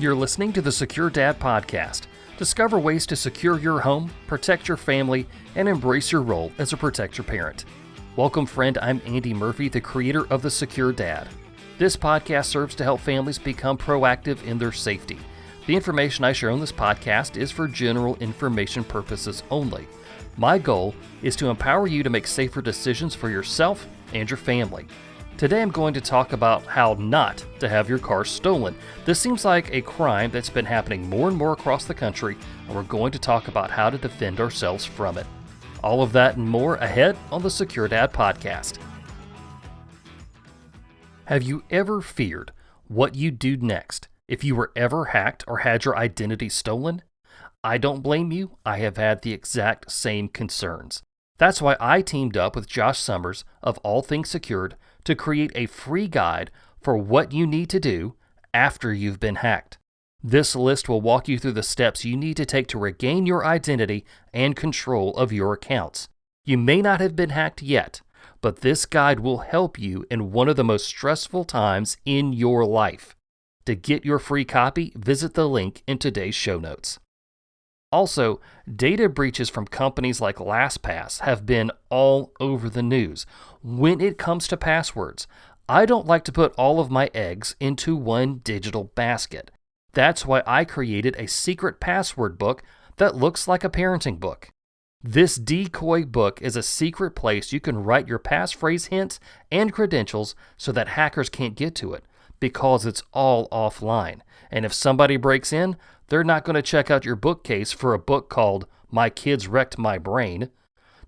You're listening to the Secure Dad Podcast. Discover ways to secure your home, protect your family, and embrace your role as a protector parent. Welcome, friend. I'm Andy Murphy, the creator of the Secure Dad. This podcast serves to help families become proactive in their safety. The information I share on this podcast is for general information purposes only. My goal is to empower you to make safer decisions for yourself and your family. Today I'm going to talk about how not to have your car stolen. This seems like a crime that's been happening more and more across the country, and we're going to talk about how to defend ourselves from it. All of that and more ahead on the Secure Dad Podcast. Have you ever feared what you'd do next if you were ever hacked or had your identity stolen? I don't blame you. I have had the exact same concerns. That's why I teamed up with Josh Summers of All Things Secured to create a free guide for what you need to do after you've been hacked. This list will walk you through the steps you need to take to regain your identity and control of your accounts. You may not have been hacked yet, but this guide will help you in one of the most stressful times in your life. To get your free copy, visit the link in today's show notes. Also, data breaches from companies like LastPass have been all over the news. When it comes to passwords, I don't like to put all of my eggs into one digital basket. That's why I created a secret password book that looks like a parenting book. This decoy book is a secret place you can write your passphrase hints and credentials so that hackers can't get to it, because it's all offline. And if somebody breaks in, they're not going to check out your bookcase for a book called My Kids Wrecked My Brain.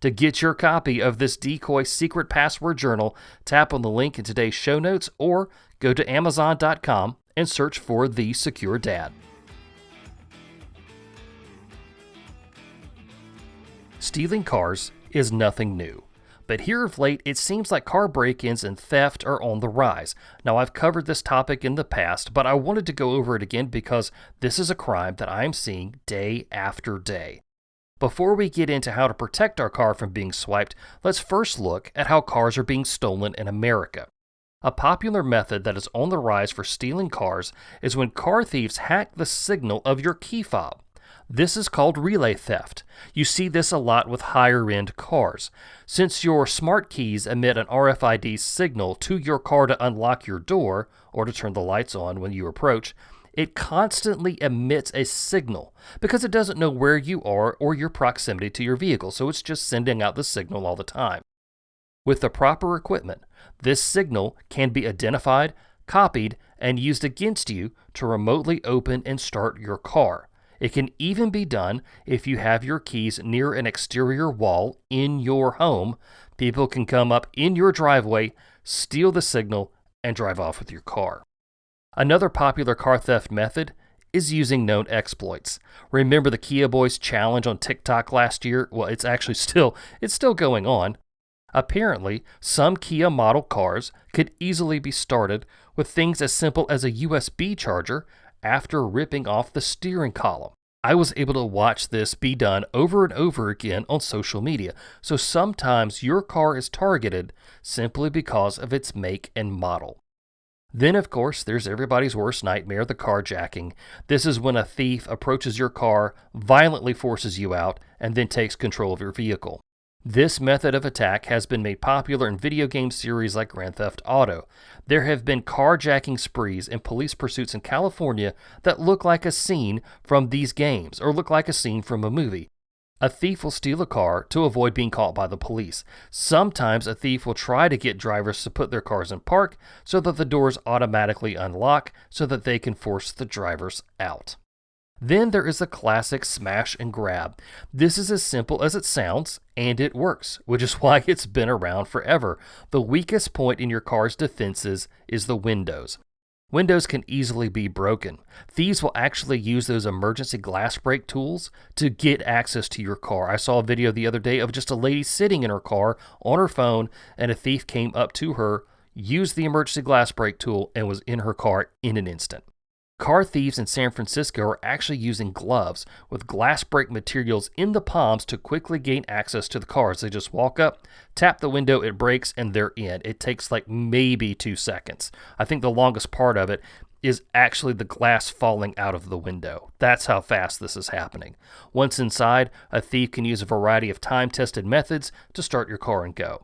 To get your copy of this decoy secret password journal, tap on the link in today's show notes or go to Amazon.com and search for The Secure Dad. Stealing cars is nothing new. But here of late, it seems like car break-ins and theft are on the rise. Now, I've covered this topic in the past, but I wanted to go over it again because this is a crime that I'm seeing day after day. Before we get into how to protect our car from being swiped, let's first look at how cars are being stolen in America. A popular method that is on the rise for stealing cars is when car thieves hack the signal of your key fob. This is called relay theft. You see this a lot with higher-end cars. Since your smart keys emit an RFID signal to your car to unlock your door or to turn the lights on when you approach, it constantly emits a signal because it doesn't know where you are or your proximity to your vehicle, so it's just sending out the signal all the time. With the proper equipment, this signal can be identified, copied, and used against you to remotely open and start your car. It can even be done if you have your keys near an exterior wall in your home. People can come up in your driveway, steal the signal, and drive off with your car. Another popular car theft method is using known exploits. Remember the Kia Boys challenge on TikTok last year? Well, it's still going on. Apparently, some Kia model cars could easily be started with things as simple as a USB charger after ripping off the steering column. I was able to watch this be done over and over again on social media, so sometimes your car is targeted simply because of its make and model. Then, of course, there's everybody's worst nightmare, the carjacking. This is when a thief approaches your car, violently forces you out, and then takes control of your vehicle. This method of attack has been made popular in video game series like Grand Theft Auto. There have been carjacking sprees and police pursuits in California that look like a scene from these games or look like a scene from a movie. A thief will steal a car to avoid being caught by the police. Sometimes a thief will try to get drivers to put their cars in park so that the doors automatically unlock so that they can force the drivers out. Then there is the classic smash and grab. This is as simple as it sounds, and it works, which is why it's been around forever. The weakest point in your car's defenses is the windows. Windows can easily be broken. Thieves will actually use those emergency glass break tools to get access to your car. I saw a video the other day of just a lady sitting in her car on her phone, and a thief came up to her, used the emergency glass break tool, and was in her car in an instant. Car thieves in San Francisco are actually using gloves with glass break materials in the palms to quickly gain access to the cars. They just walk up, tap the window, it breaks, and they're in. It takes like maybe 2 seconds. I think the longest part of it is actually the glass falling out of the window. That's how fast this is happening. Once inside, a thief can use a variety of time-tested methods to start your car and go.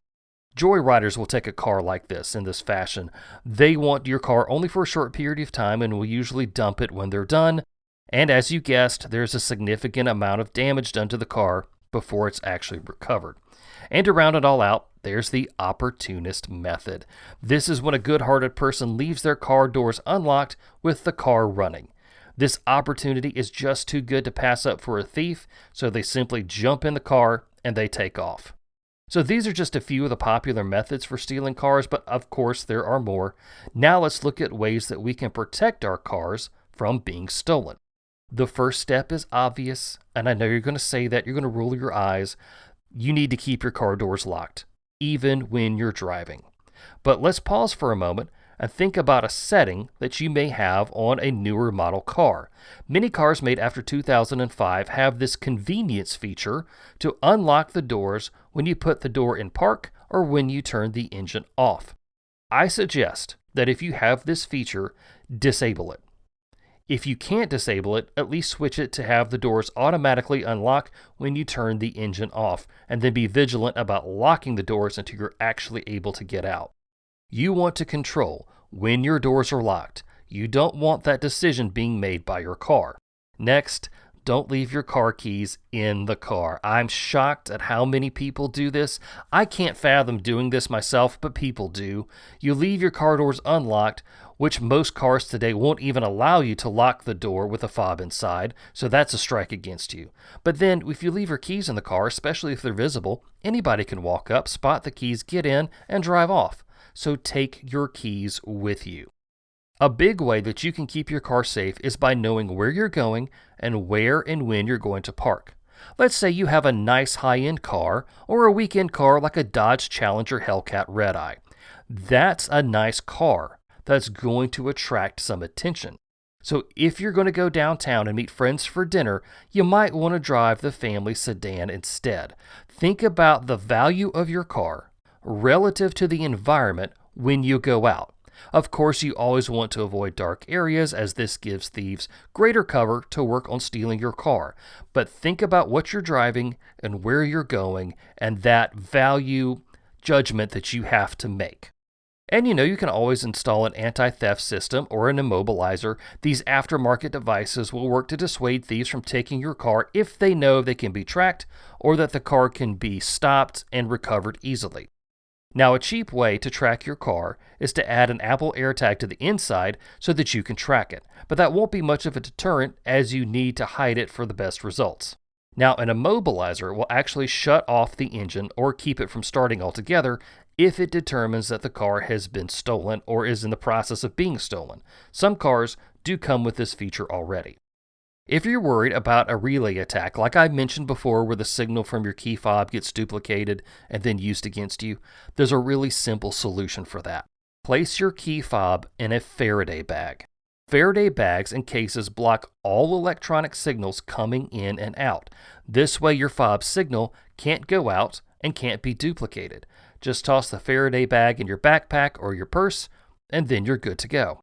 Joyriders will take a car like this in this fashion. They want your car only for a short period of time and will usually dump it when they're done. And as you guessed, there's a significant amount of damage done to the car before it's actually recovered. And to round it all out, there's the opportunist method. This is when a good-hearted person leaves their car doors unlocked with the car running. This opportunity is just too good to pass up for a thief, so they simply jump in the car and they take off. So these are just a few of the popular methods for stealing cars, but of course there are more. Now let's look at ways that we can protect our cars from being stolen. The first step is obvious, and I know you're going to say that, you're going to roll your eyes. You need to keep your car doors locked, even when you're driving. But let's pause for a moment and think about a setting that you may have on a newer model car. Many cars made after 2005 have this convenience feature to unlock the doors when you put the door in park or when you turn the engine off. I suggest that if you have this feature, disable it. If you can't disable it, at least switch it to have the doors automatically unlock when you turn the engine off, and then be vigilant about locking the doors until you're actually able to get out. You want to control when your doors are locked. You don't want that decision being made by your car. Next, don't leave your car keys in the car. I'm shocked at how many people do this. I can't fathom doing this myself, but people do. You leave your car doors unlocked, which most cars today won't even allow you to lock the door with a fob inside, so that's a strike against you. But then, if you leave your keys in the car, especially if they're visible, anybody can walk up, spot the keys, get in, and drive off. So take your keys with you. A big way that you can keep your car safe is by knowing where you're going and where and when you're going to park. Let's say you have a nice high-end car or a weekend car like a Dodge Challenger Hellcat Red Eye. That's a nice car that's going to attract some attention. So if you're going to go downtown and meet friends for dinner, you might want to drive the family sedan instead. Think about the value of your car relative to the environment when you go out. Of course, you always want to avoid dark areas, as this gives thieves greater cover to work on stealing your car. But think about what you're driving and where you're going and that value judgment that you have to make. And you can always install an anti-theft system or an immobilizer. These aftermarket devices will work to dissuade thieves from taking your car if they know they can be tracked or that the car can be stopped and recovered easily. Now, a cheap way to track your car is to add an Apple AirTag to the inside so that you can track it, but that won't be much of a deterrent as you need to hide it for the best results. Now, an immobilizer will actually shut off the engine or keep it from starting altogether if it determines that the car has been stolen or is in the process of being stolen. Some cars do come with this feature already. If you're worried about a relay attack, like I mentioned before, where the signal from your key fob gets duplicated and then used against you, there's a really simple solution for that. Place your key fob in a Faraday bag. Faraday bags and cases block all electronic signals coming in and out. This way your fob signal can't go out and can't be duplicated. Just toss the Faraday bag in your backpack or your purse, and then you're good to go.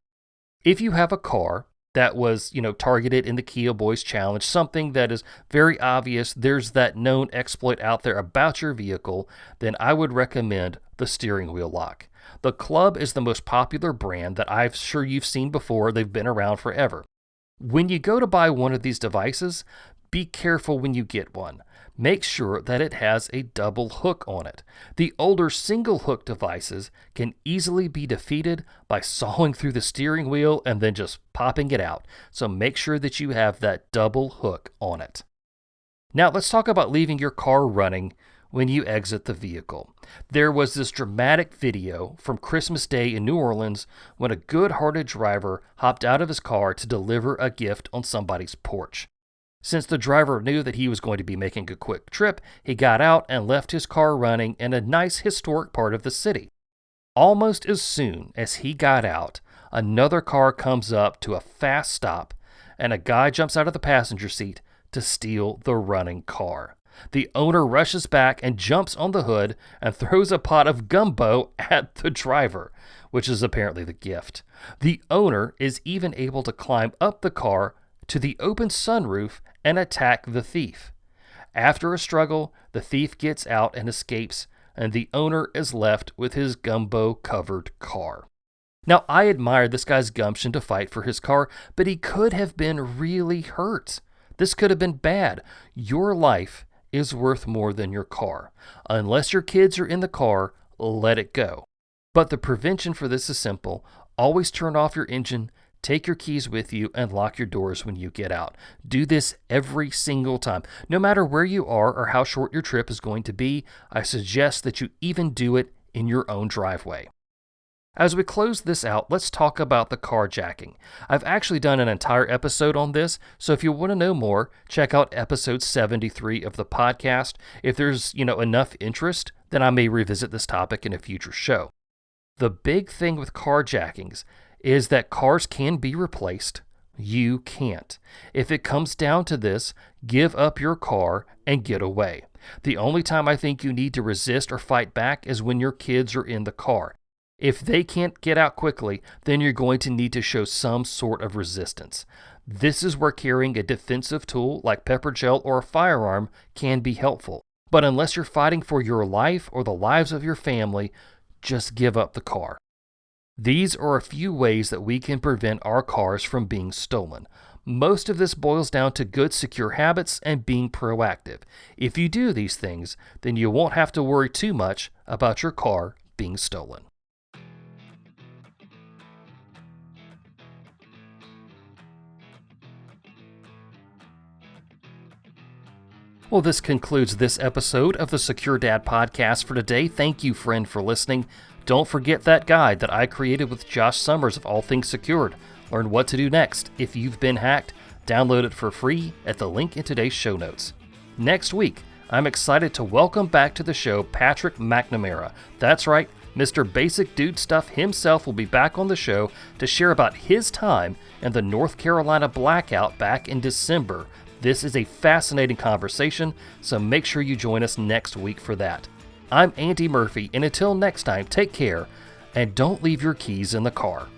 If you have a car that was, targeted in the Kia Boys Challenge, something that is very obvious, there's that known exploit out there about your vehicle, then I would recommend the steering wheel lock. The Club is the most popular brand that I'm sure you've seen before. They've been around forever. When you go to buy one of these devices, be careful when you get one. Make sure that it has a double hook on it. The older single hook devices can easily be defeated by sawing through the steering wheel and then just popping it out. So make sure that you have that double hook on it. Now let's talk about leaving your car running when you exit the vehicle. There was this dramatic video from Christmas Day in New Orleans when a good-hearted driver hopped out of his car to deliver a gift on somebody's porch. Since the driver knew that he was going to be making a quick trip, he got out and left his car running in a nice historic part of the city. Almost as soon as he got out, another car comes up to a fast stop, and a guy jumps out of the passenger seat to steal the running car. The owner rushes back and jumps on the hood and throws a pot of gumbo at the driver, which is apparently the gift. The owner is even able to climb up the car to the open sunroof and attack the thief. After a struggle, the thief gets out and escapes, and the owner is left with his gumbo-covered car. Now, I admire this guy's gumption to fight for his car, but he could have been really hurt. This could have been bad. Your life is worth more than your car. Unless your kids are in the car, let it go. But the prevention for this is simple. Always turn off your engine, take your keys with you, and lock your doors when you get out. Do this every single time. No matter where you are or how short your trip is going to be, I suggest that you even do it in your own driveway. As we close this out, let's talk about the carjacking. I've actually done an entire episode on this, so if you want to know more, check out episode 73 of the podcast. If there's, enough interest, then I may revisit this topic in a future show. The big thing with carjackings is that cars can be replaced. You can't. If it comes down to this, give up your car and get away. The only time I think you need to resist or fight back is when your kids are in the car. If they can't get out quickly, then you're going to need to show some sort of resistance. This is where carrying a defensive tool like pepper gel or a firearm can be helpful. But unless you're fighting for your life or the lives of your family, just give up the car. These are a few ways that we can prevent our cars from being stolen. Most of this boils down to good, secure habits and being proactive. If you do these things, then you won't have to worry too much about your car being stolen. Well, this concludes this episode of the Secure Dad Podcast for today. Thank you, friend, for listening. Don't forget that guide that I created with Josh Summers of All Things Secured. Learn what to do next if you've been hacked. Download it for free at the link in today's show notes. Next week, I'm excited to welcome back to the show Patrick McNamara. That's right, Mr. Basic Dude Stuff himself will be back on the show to share about his time in the North Carolina blackout back in December. This is a fascinating conversation, so make sure you join us next week for that. I'm Andy Murphy, and until next time, take care, and don't leave your keys in the car.